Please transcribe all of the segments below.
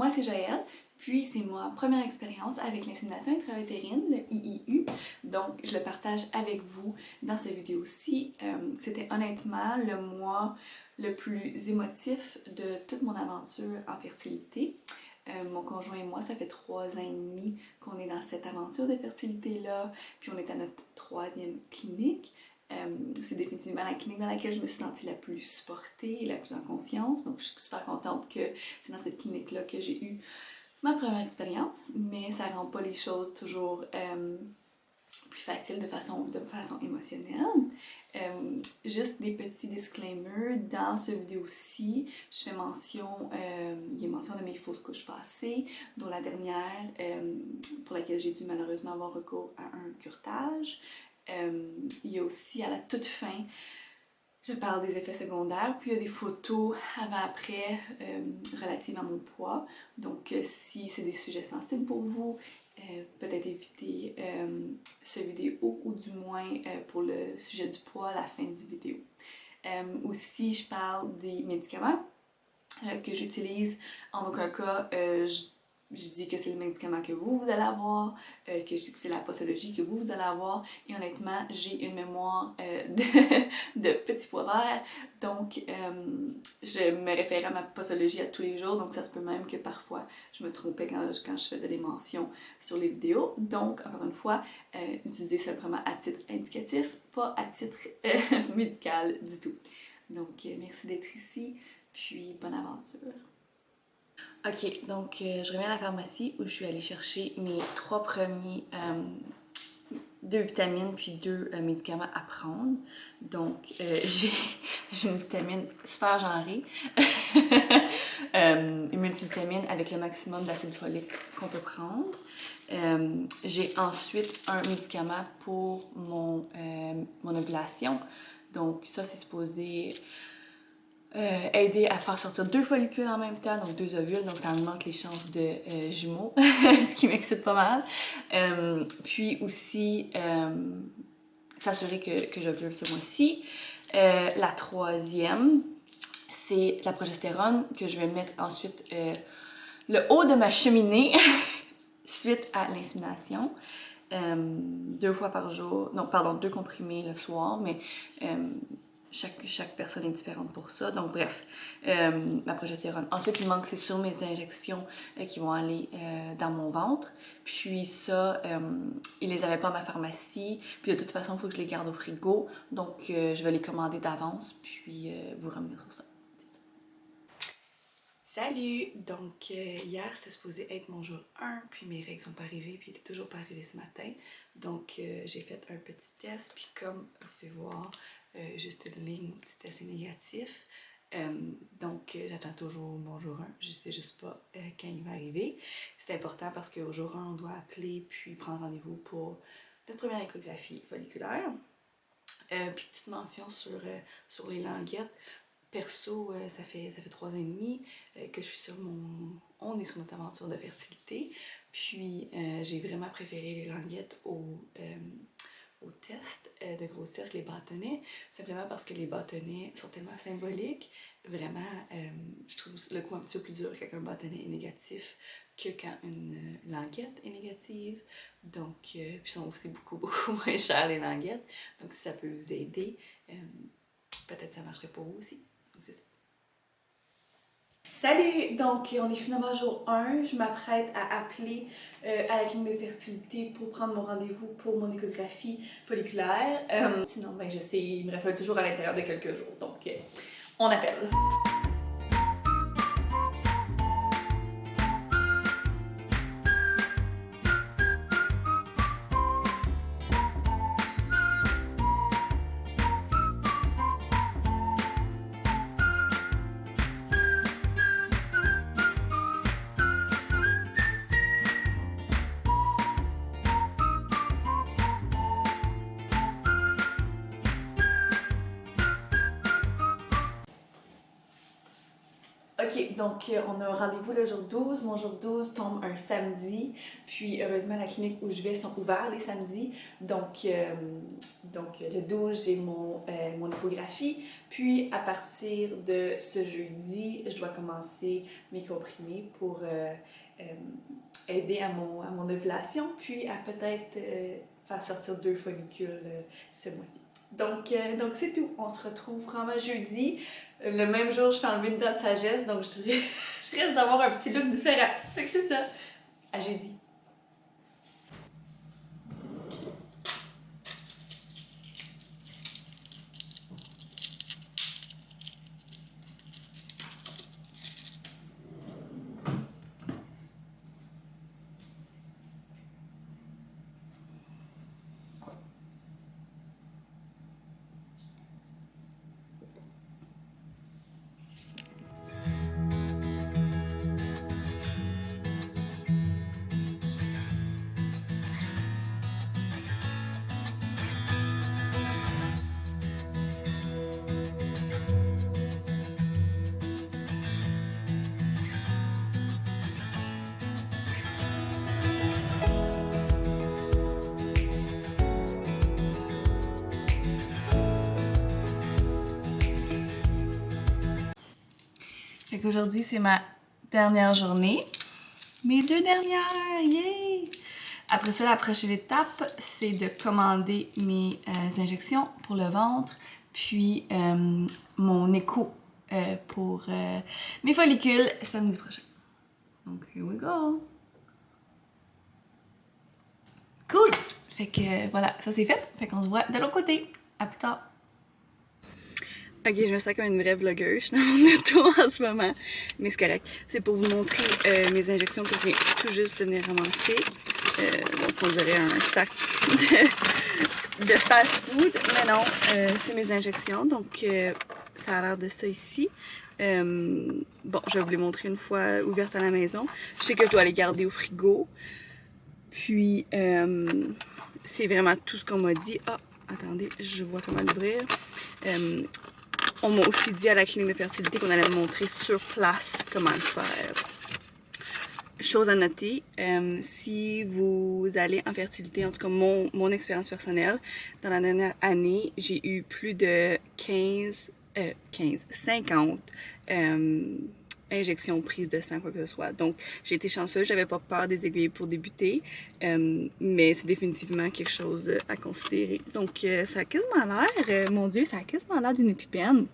moi c'est Joëlle, puis c'est ma première expérience avec l'insémination intra-utérine, le IIU, donc je le partage avec vous dans cette vidéo-ci. C'était honnêtement le mois le plus émotif de toute mon aventure en fertilité. Mon conjoint et moi, ça fait 3 ans et demi qu'on est dans cette aventure de fertilité-là, puis on est à notre 3e clinique. C'est définitivement la clinique dans laquelle je me suis sentie la plus supportée et la plus en confiance, donc je suis super contente que c'est dans cette clinique-là que j'ai eu ma première expérience, mais ça rend pas les choses toujours plus faciles de façon émotionnelle. Juste des petits disclaimers, dans ce vidéo-ci, je fais mention, il y a mention de mes fausses couches passées, dont la dernière pour laquelle j'ai dû malheureusement avoir recours à un curetage. Il y a aussi à la toute fin, je parle des effets secondaires, puis il y a des photos avant-après relatives à mon poids. Donc si c'est des sujets sensibles pour vous, peut-être éviter ce vidéo ou du moins pour le sujet du poids à la fin du vidéo. Aussi, je parle des médicaments que j'utilise. En aucun cas, je dis que c'est le médicament que vous allez avoir, que je dis que c'est la posologie que vous allez avoir. Et honnêtement, j'ai une mémoire de petits pois verts. Donc, je me réfère à ma posologie à tous les jours. Donc, ça se peut même que parfois, je me trompais quand je faisais des mentions sur les vidéos. Donc, encore une fois, utilisez ça vraiment à titre indicatif, pas à titre médical du tout. Donc, merci d'être ici. Puis, bonne aventure! Ok, donc je reviens à la pharmacie où je suis allée chercher mes 3 premiers 2 vitamines puis 2 médicaments à prendre. Donc j'ai une vitamine super genrée, une multivitamine avec le maximum d'acide folique qu'on peut prendre. J'ai ensuite un médicament pour mon ovulation. Donc ça c'est supposé aider à faire sortir 2 follicules en même temps, donc 2 ovules, donc ça augmente les chances de jumeaux, ce qui m'excite pas mal. Puis aussi, s'assurer que j'ovule ce mois-ci. La 3e, c'est la progestérone que je vais mettre ensuite le haut de ma cheminée suite à l'insémination. 2 fois par jour, non pardon, 2 comprimés le soir, mais chaque personne est différente pour ça. Donc bref, ma progestérone. Ensuite, il manque, c'est sur mes injections qui vont aller dans mon ventre. Puis ça, ils les avaient pas à ma pharmacie. Puis de toute façon, il faut que je les garde au frigo. Donc je vais les commander d'avance, puis vous revenir sur ça. Salut! Donc hier c'était supposé être mon jour 1, puis mes règles sont pas arrivées, puis ils étaient toujours pas arrivées ce matin. Donc j'ai fait un petit test, puis comme vous pouvez voir, juste une ligne, mon petit test est négatif. Donc j'attends toujours mon jour 1, je sais juste pas quand il va arriver. C'est important parce qu'au jour 1, on doit appeler puis prendre rendez-vous pour notre première échographie folliculaire. Puis petite mention sur les languettes. Perso, ça fait 3 ans et demi que je suis on est sur notre aventure de fertilité. Puis j'ai vraiment préféré les languettes aux tests de grossesse, les bâtonnets, simplement parce que les bâtonnets sont tellement symboliques. Vraiment, je trouve le coup un petit peu plus dur quand un bâtonnet est négatif que quand une languette est négative. Donc, puis ils sont aussi beaucoup moins chers les languettes. Donc si ça peut vous aider, peut-être ça marcherait pour vous aussi. Donc c'est ça. Salut! Donc, on est finalement jour 1. Je m'apprête à appeler à la clinique de fertilité pour prendre mon rendez-vous pour mon échographie folliculaire. Sinon, ben, je sais, il me rappelle toujours à l'intérieur de quelques jours. Donc, on appelle. Ok, donc on a un rendez-vous le jour 12. Mon jour 12 tombe un samedi. Puis heureusement, la clinique où je vais sont ouverts les samedis. Donc le 12, j'ai mon échographie. Puis à partir de ce jeudi, je dois commencer mes comprimés pour euh, aider à mon ovulation. Puis à peut-être faire sortir 2 follicules ce mois-ci. Donc c'est tout. On se retrouve vraiment jeudi. Le même jour, je fais enlever une dent de sagesse, donc je risque d'avoir un petit look différent. Fait que c'est ça. À jeudi. Fait qu'aujourd'hui, c'est ma dernière journée. Mes 2 dernières! Yay! Après ça, la prochaine étape, c'est de commander mes injections pour le ventre, puis mon écho pour mes follicules samedi prochain. Donc, here we go! Cool! Fait que voilà, ça c'est fait. Fait qu'on se voit de l'autre côté. À plus tard! Ok, je me sens comme une vraie vlogueuse. Je suis dans mon auto en ce moment. Mais c'est correct. C'est pour vous montrer mes injections que je viens tout juste de venir ramasser. Donc on dirait un sac de fast-food. Mais non, c'est mes injections. Donc ça a l'air de ça ici. Bon, je vais vous les montrer une fois ouvertes à la maison. Je sais que je dois les garder au frigo. Puis c'est vraiment tout ce qu'on m'a dit. Ah, attendez, je vois comment l'ouvrir. On m'a aussi dit à la clinique de fertilité qu'on allait me montrer sur place comment le faire. Chose à noter, si vous allez en fertilité, en tout cas mon expérience personnelle, dans la dernière année, j'ai eu plus de 50 injections prises de sang, quoi que ce soit. Donc, j'ai été chanceuse, j'avais pas peur des aiguilles pour débuter, mais c'est définitivement quelque chose à considérer. Donc, ça a quasiment l'air, mon Dieu, ça a quasiment l'air d'une épipène.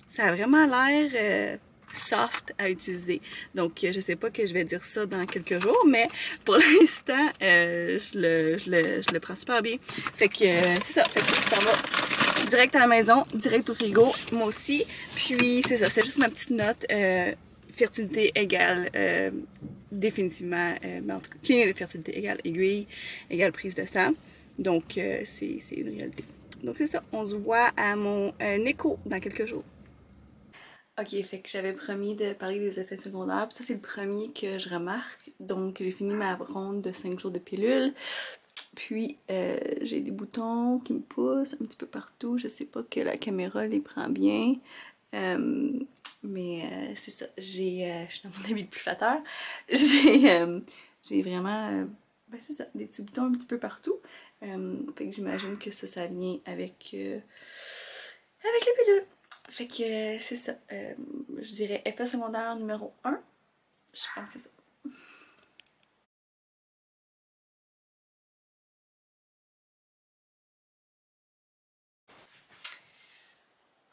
Ça a vraiment l'air soft à utiliser. Donc, je sais pas que je vais dire ça dans quelques jours, mais pour l'instant, je le prends super bien. Fait que c'est ça. Fait que ça va direct à la maison, direct au frigo, moi aussi. Puis, c'est ça. C'est juste ma petite note. Fertilité égale définitivement, ben en tout cas, clinique de fertilité égale aiguille, égale prise de sang. Donc, c'est une réalité. Donc, c'est ça. On se voit à mon écho dans quelques jours. Ok, fait que j'avais promis de parler des effets secondaires. Puis ça, c'est le premier que je remarque. Donc, j'ai fini ma ronde de 5 jours de pilule. Puis, j'ai des boutons qui me poussent un petit peu partout. Je sais pas que la caméra les prend bien. Mais c'est ça. Je suis dans mon habit le plus flatteur. J'ai vraiment, ben c'est ça, des petits boutons un petit peu partout. Fait que j'imagine que ça vient avec les pilules. Fait que c'est ça. Je dirais effet secondaire numéro 1. Je pense que c'est ça.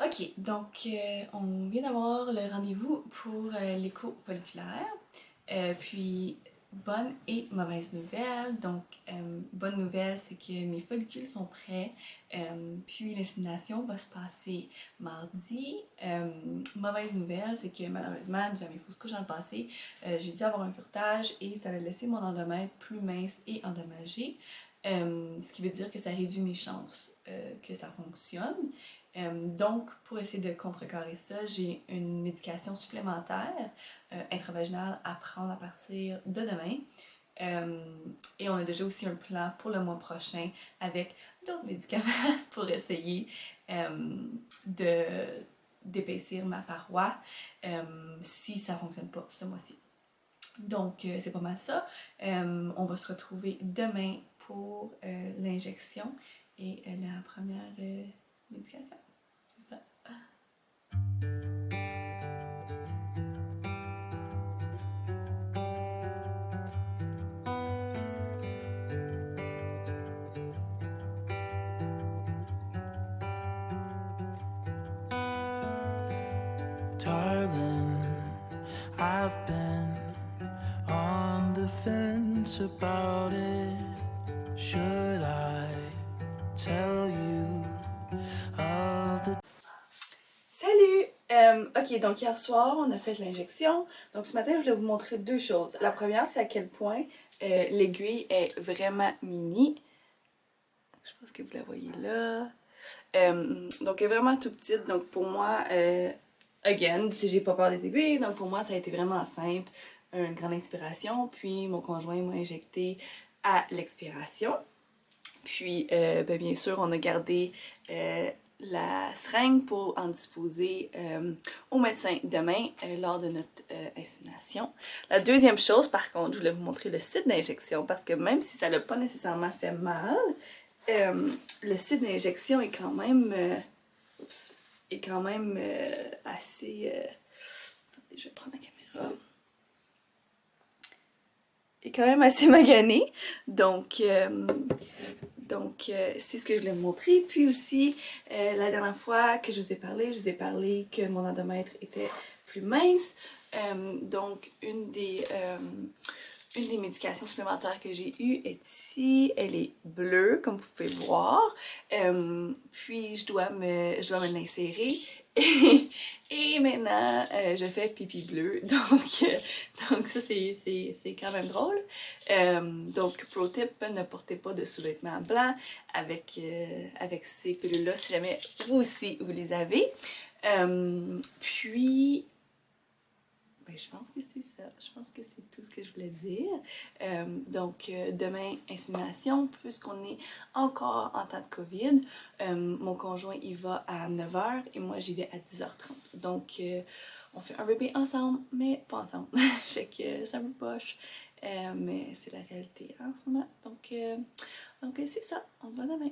Ok, donc on vient d'avoir le rendez-vous pour l'écho folliculaire. Puis bonne et mauvaise nouvelle. Donc bonne nouvelle, c'est que mes follicules sont prêts. Puis l'insémination va se passer mardi. Mauvaise nouvelle, c'est que malheureusement, déjà mes fausses couches dans le passé, j'ai dû avoir un curetage et ça a laissé mon endomètre plus mince et endommagé. Ce qui veut dire que ça réduit mes chances que ça fonctionne. Donc, pour essayer de contrecarrer ça, j'ai une médication supplémentaire intravaginale à prendre à partir de demain. Et on a déjà aussi un plan pour le mois prochain avec d'autres médicaments pour essayer de d'épaissir ma paroi si ça fonctionne pas ce mois-ci. Donc, c'est pas mal ça. On va se retrouver demain pour l'injection et la première médication. C'est ça. Darling, I've been on the fence about it. Should I tell you of the... Salut! Ok, donc hier soir, on a fait l'injection. Donc ce matin, je voulais vous montrer deux choses. La première, c'est à quel point l'aiguille est vraiment mini. Je pense que vous la voyez là. Donc elle est vraiment tout petite. Donc pour moi, again, si j'ai pas peur des aiguilles, donc pour moi, ça a été vraiment simple. Une grande inspiration. Puis mon conjoint m'a injecté à l'expiration. Puis, bien sûr, on a gardé la seringue pour en disposer au médecin demain lors de notre insémination. La deuxième chose, par contre, je voulais vous montrer le site d'injection parce que même si ça n'a pas nécessairement fait mal, le site d'injection est quand même, assez... attendez, je vais prendre la caméra. Est quand même assez magané. Donc, c'est ce que je voulais vous montrer. Puis aussi, la dernière fois que je vous ai parlé que mon endomètre était plus mince. Donc, une des médications supplémentaires que j'ai eues est ici. Elle est bleue, comme vous pouvez voir. Puis, je dois me l'insérer. Et maintenant, je fais pipi bleu. Donc ça, c'est quand même drôle. Donc, pro tip, ne portez pas de sous-vêtements blancs avec ces pilules-là, si jamais vous aussi, vous les avez. Puis... ben, je pense que c'est ça. Je pense que c'est tout ce que je voulais dire. Donc, demain, insémination, puisqu'on est encore en temps de COVID. Mon conjoint, il va à 9h et moi, j'y vais à 10h30. Donc, on fait un bébé ensemble, mais pas ensemble. Fait que ça me poche. Mais c'est la réalité hein, en ce moment. Donc c'est ça. On se voit demain.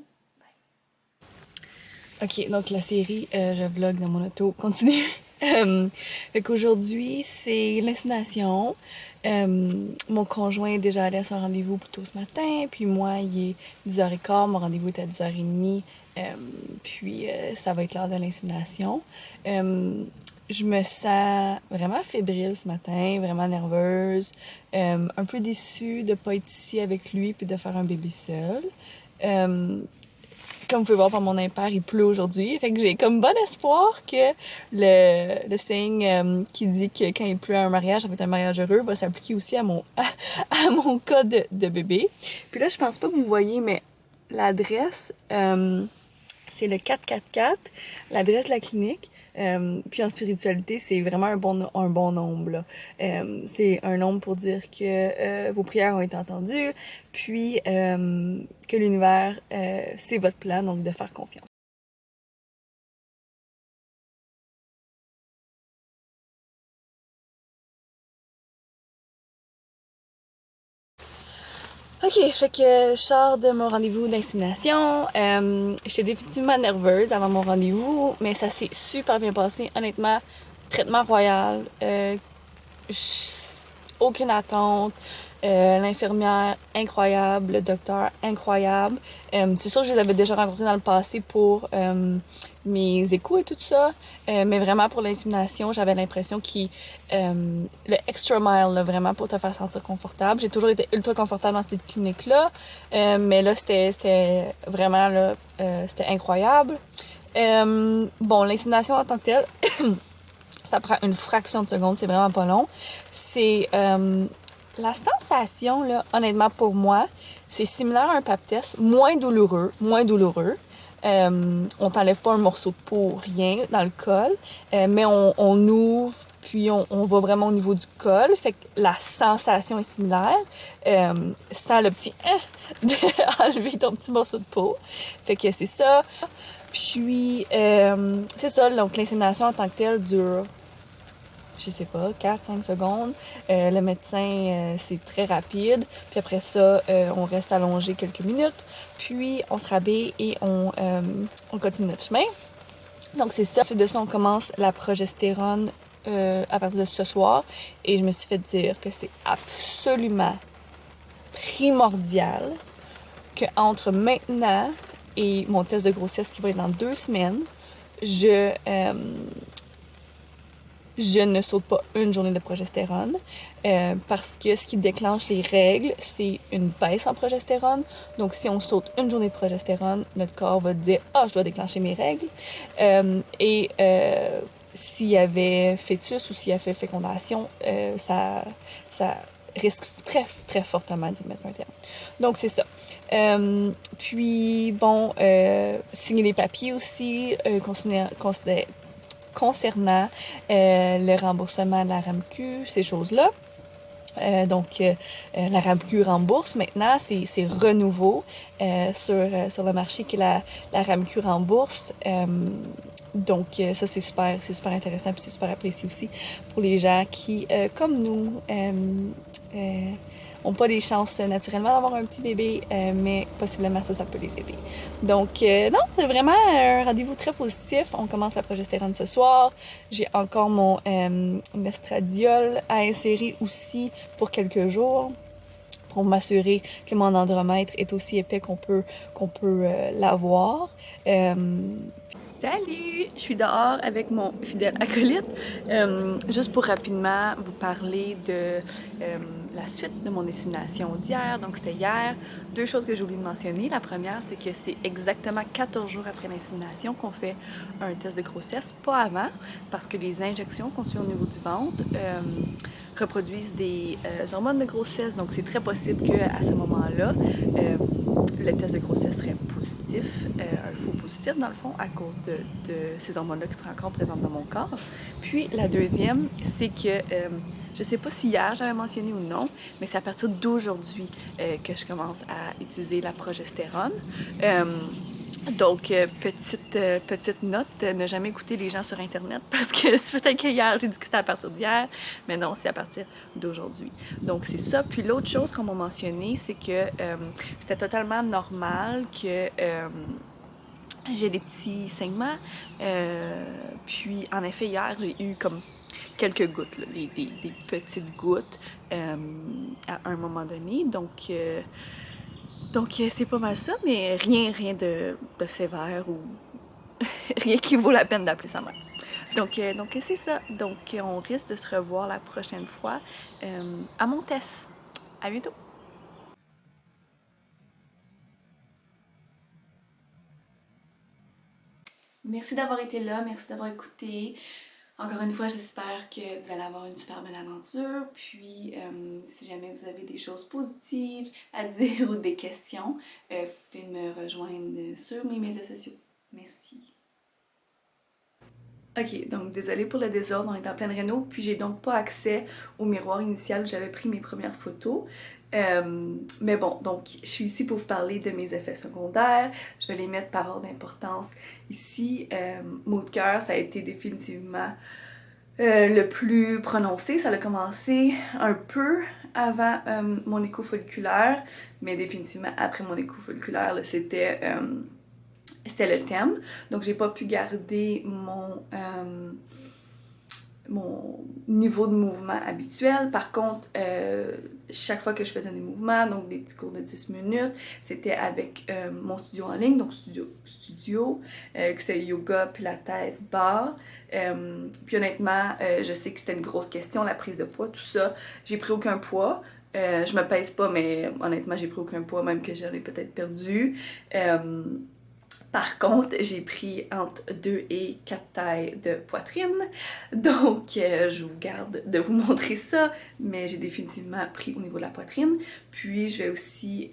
Ok, donc la série Je vlog dans mon auto continue. Fait qu'aujourd'hui, c'est l'insémination. Mon conjoint est déjà allé à son rendez-vous plus tôt ce matin, puis moi, il est 10h15, mon rendez-vous est à 10h30, puis ça va être l'heure de l'insémination. Je me sens vraiment fébrile ce matin, vraiment nerveuse, un peu déçue de ne pas être ici avec lui puis de faire un bébé seul. Comme vous pouvez voir par mon impair, il pleut aujourd'hui. Fait que j'ai comme bon espoir que le saying qui dit que quand il pleut à un mariage, ça va être un mariage heureux, va s'appliquer aussi à mon cas de bébé. Puis là, je pense pas que vous voyez, mais l'adresse, c'est le 444, l'adresse de la clinique. Puis en spiritualité, c'est vraiment un bon nombre. Là. C'est un nombre pour dire que vos prières ont été entendues, puis que l'univers, c'est votre plan, donc de faire confiance. Ok, fait que je sors de mon rendez-vous d'insémination. J'étais définitivement nerveuse avant mon rendez-vous, mais ça s'est super bien passé. Honnêtement, traitement royal, aucune attente. L'infirmière incroyable, le docteur incroyable. C'est sûr que je les avais déjà rencontrés dans le passé pour mes échos et tout ça, mais vraiment pour l'insémination, j'avais l'impression qu'il le extra mile, là, vraiment pour te faire sentir confortable. J'ai toujours été ultra confortable dans cette clinique-là, mais là, c'était vraiment là, c'était incroyable. Bon, l'insémination en tant que telle, ça prend une fraction de seconde, c'est vraiment pas long. C'est la sensation, là, honnêtement, pour moi, c'est similaire à un pap test, moins douloureux. on t'enlève pas un morceau de peau, rien dans le col, mais on ouvre, puis on va vraiment au niveau du col, fait que la sensation est similaire, sans le petit d'enlever ton petit morceau de peau. Fait que c'est ça. Puis, c'est ça, donc l'insémination en tant que telle dure, je sais pas, 4-5 secondes. Le médecin, c'est très rapide. Puis après ça, on reste allongé quelques minutes. Puis on se rhabille et on continue notre chemin. Donc c'est ça. Ensuite de ça, on commence la progestérone à partir de ce soir. Et je me suis fait dire que c'est absolument primordial qu'entre maintenant et mon test de grossesse qui va être dans 2 semaines, je ne saute pas une journée de progestérone parce que ce qui déclenche les règles, c'est une baisse en progestérone. Donc, si on saute une journée de progestérone, notre corps va dire « Ah, je dois déclencher mes règles. » S'il y avait fœtus ou s'il y avait fécondation, ça risque très, très fortement d'y mettre un terme. Donc, c'est ça. Puis, bon, signer des papiers aussi, concernant le remboursement de la RAMQ, ces choses-là. Donc, la RAMQ rembourse maintenant, c'est renouveau sur le marché que la RAMQ rembourse. Donc, ça, c'est super intéressant puis c'est super apprécié aussi pour les gens qui, comme nous, n'ont pas les chances naturellement d'avoir un petit bébé, mais possiblement ça peut les aider. Donc, non, c'est vraiment un rendez-vous très positif. On commence la progestérone ce soir. J'ai encore mon estradiol à insérer aussi pour quelques jours pour m'assurer que mon andromètre est aussi épais qu'on peut l'avoir. Salut! Je suis dehors avec mon fidèle acolyte. Juste pour rapidement vous parler de la suite de mon insémination d'hier. Donc, c'était hier. 2 choses que j'ai oublié de mentionner. La première, c'est que c'est exactement 14 jours après l'insémination qu'on fait un test de grossesse, pas avant, parce que les injections qu'on suit au niveau du ventre reproduisent des hormones de grossesse. Donc, c'est très possible qu'à ce moment-là, le test de grossesse serait positif, un faux positif dans le fond, à cause de ces hormones-là qui seraient encore présentes dans mon corps. Puis la deuxième, c'est que, je sais pas si hier j'avais mentionné ou non, mais c'est à partir d'aujourd'hui que je commence à utiliser la progestérone. Donc, petite note, ne jamais écouter les gens sur Internet parce que c'est peut-être qu'hier, j'ai dit que c'était à partir d'hier, mais non, c'est à partir d'aujourd'hui. Donc, c'est ça. Puis l'autre chose qu'on m'a mentionné, c'est que c'était totalement normal que j'ai des petits saignements. Puis, en effet, hier, j'ai eu comme quelques gouttes, là, des petites gouttes à un moment donné. Donc, c'est pas mal ça, mais rien de sévère ou rien qui vaut la peine d'appeler sa mère. Donc c'est ça. Donc, on risque de se revoir la prochaine fois à mon test. À bientôt! Merci d'avoir été là, merci d'avoir écouté. Encore une fois, j'espère que vous allez avoir une super belle aventure. Puis, si jamais vous avez des choses positives à dire ou des questions, vous pouvez me rejoindre sur mes médias sociaux. Merci. Ok, donc désolée pour le désordre, on est en pleine réno, puis j'ai donc pas accès au miroir initial où j'avais pris mes premières photos. Mais bon, donc je suis ici pour vous parler de mes effets secondaires. Je vais les mettre par ordre d'importance ici. Maux de cœur, ça a été définitivement le plus prononcé. Ça a commencé un peu avant mon écho folliculaire, mais définitivement après mon écho folliculaire, c'était le thème. Donc j'ai pas pu garder mon niveau de mouvement habituel. Par contre, chaque fois que je faisais des mouvements, donc des petits cours de 10 minutes, c'était avec mon studio en ligne, donc studio que c'est yoga, pilates, barre. Puis honnêtement, je sais que c'était une grosse question, la prise de poids, tout ça. J'ai pris aucun poids. Je me pèse pas, mais honnêtement, j'ai pris aucun poids, même que j'en ai peut-être perdu. Par contre, j'ai pris entre 2 et 4 tailles de poitrine, donc je vous garde de vous montrer ça, mais j'ai définitivement pris au niveau de la poitrine. Puis je vais aussi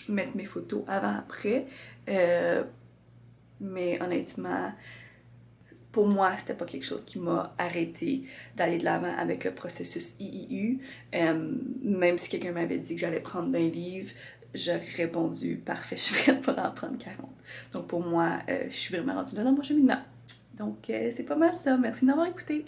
mettre mes photos avant-après Mais honnêtement, pour moi, c'était pas quelque chose qui m'a arrêté d'aller de l'avant avec le processus IIU. Même si quelqu'un m'avait dit que j'allais prendre 20 livres, j'aurais répondu « Parfait, je suis prête pour en prendre 40 ». Donc pour moi, je suis vraiment rendue là dans mon cheminement. Donc c'est pas mal ça. Merci de m'avoir écouté.